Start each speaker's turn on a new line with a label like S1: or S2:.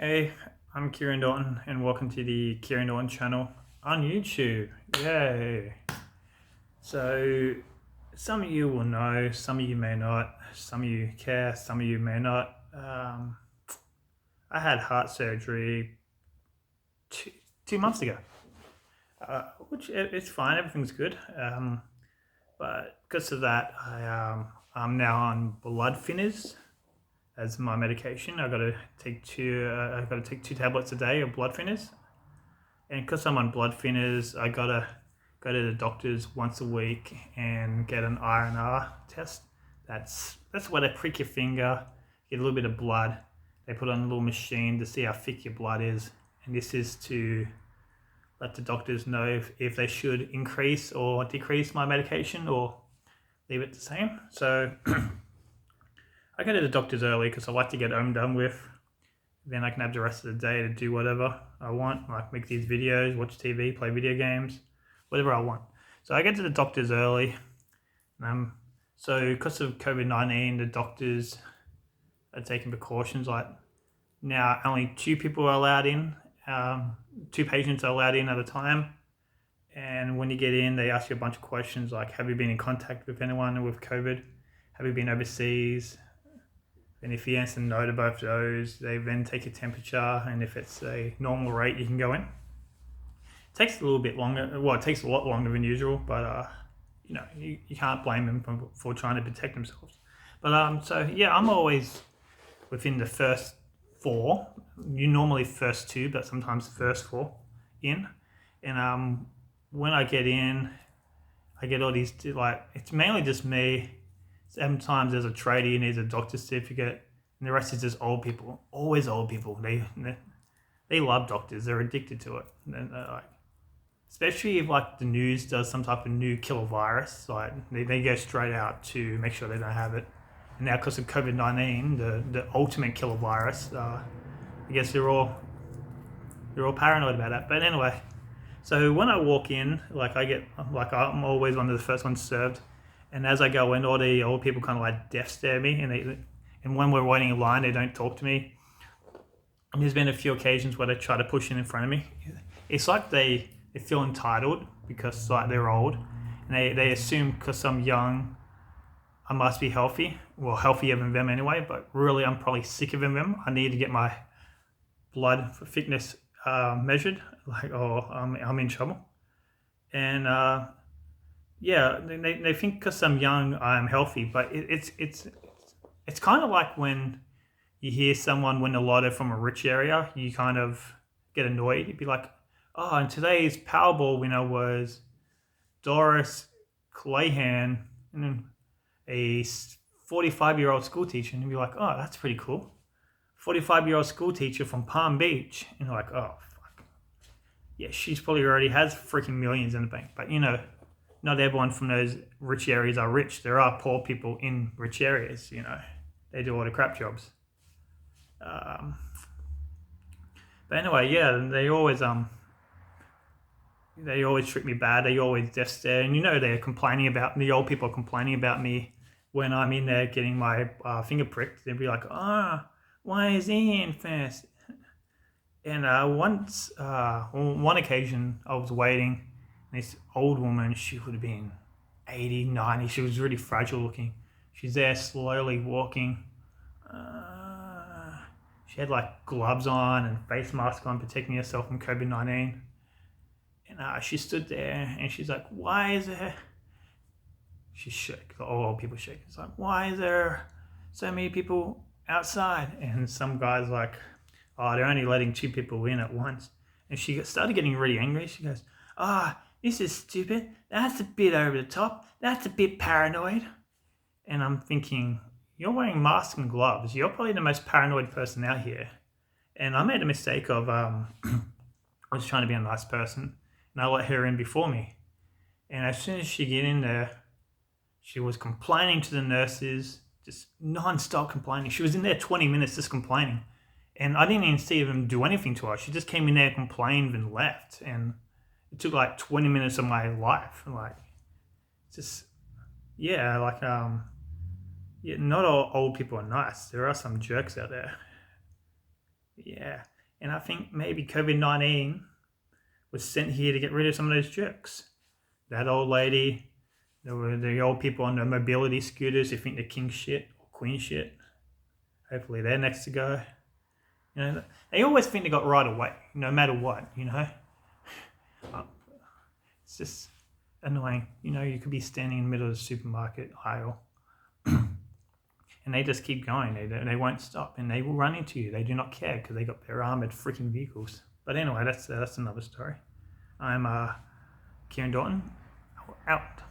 S1: Hey, I'm Kieran Norton, and welcome to the Kieran Norton channel on YouTube. Yay! So, some of you will know, some of you may not, some of you care, some of you may not. I had heart surgery two, 2 months ago, which it's fine, everything's good. But because of that, I'm now on blood thinners as my medication. I got to take two tablets a day of blood thinners. And because I'm on blood thinners, I gotta go to the doctors once a week and get an R&R test. That's where they prick your finger, get a little bit of blood. They put on a little machine to see how thick your blood is, and this is to let the doctors know if they should increase or decrease my medication or leave it the same. So I go to the doctors early because I like to get home done with. Then I can have the rest of the day to do whatever I want, like make these videos, watch TV, play video games, whatever I want. So I get to the doctors early. So because of COVID-19, the doctors are taking precautions. Like now, only two people are allowed in. Two patients are allowed in at a time. And when you get in, they ask you a bunch of questions like, have you been in contact with anyone with COVID? Have you been overseas? And if you answer no to both those, they then take your temperature, and if it's a normal rate, you can go in. It takes a little bit longer. Well, it takes a lot longer than usual, but you can't blame them for trying to protect themselves. But so yeah, I'm always within the first four. You normally first two, but sometimes first four in. And when I get in, I get all these it's mainly just me. Sometimes there's a tradie who needs a doctor's certificate, and the rest is just old people. Always old people. They love doctors. They're addicted to it. And especially if like the news does some type of new killer virus, like they go straight out to make sure they don't have it. And now because of COVID-19, the ultimate killer virus, I guess they're all paranoid about that. But anyway, so when I walk in, I'm always one of the first ones served. And as I go in, all the old people kind of like death stare me, and when we're waiting in line, they don't talk to me. And there's been a few occasions where they try to push in front of me. It's like they feel entitled because like they're old, and they assume because I'm young, I must be healthy. Well, healthier than them anyway. But really, I'm probably sicker than them. I need to get my blood thickness measured, or I'm in trouble. And yeah, they think because I'm young, I'm healthy, but it's kind of like when you hear someone win the lotto from a rich area, you kind of get annoyed. You'd be like, oh, and today's Powerball winner was Doris Clayhan, and a 45-year-old school teacher, and you'd be like, oh, that's pretty cool. 45-year-old school teacher from Palm Beach, and you're like, oh, fuck. Yeah, she's probably already has freaking millions in the bank, but not everyone from those rich areas are rich. There are poor people in rich areas, They do all the crap jobs. But anyway, yeah, they always treat me bad. They always death stare, and the old people are complaining about me when I'm in there getting my finger pricked. They'd be like, why is he in first? And on one occasion, I was waiting. This old woman, she would have been 80, 90. She was really fragile looking. She's there slowly walking. She had like gloves on and face mask on, protecting herself from COVID-19. And she stood there and she's like, why is there... She's shook. All people shake. It's like, why is there so many people outside? And some guy's like, oh, they're only letting two people in at once. And she started getting really angry. She goes, this is stupid. That's a bit over the top. That's a bit paranoid. And I'm thinking, you're wearing masks and gloves. You're probably the most paranoid person out here. And I made a mistake of, I was trying to be a nice person, and I let her in before me. And as soon as she get in there, she was complaining to the nurses, just non-stop complaining. She was in there 20 minutes just complaining. And I didn't even see them do anything to her. She just came in there, complained, and left. And it took like 20 minutes of my life. Yeah, not all old people are nice. There are some jerks out there. Yeah, and I think maybe COVID-19 was sent here to get rid of some of those jerks. That old lady, the old people on the mobility scooters who think they're king shit or queen shit. Hopefully they're next to go. You know, they always think they got right away, no matter what. It's just annoying. You could be standing in the middle of the supermarket aisle, and they just keep going. They won't stop, and they will run into you. They do not care because they got their armored freaking vehicles. But anyway, that's another story. I'm Kieran Dalton, out.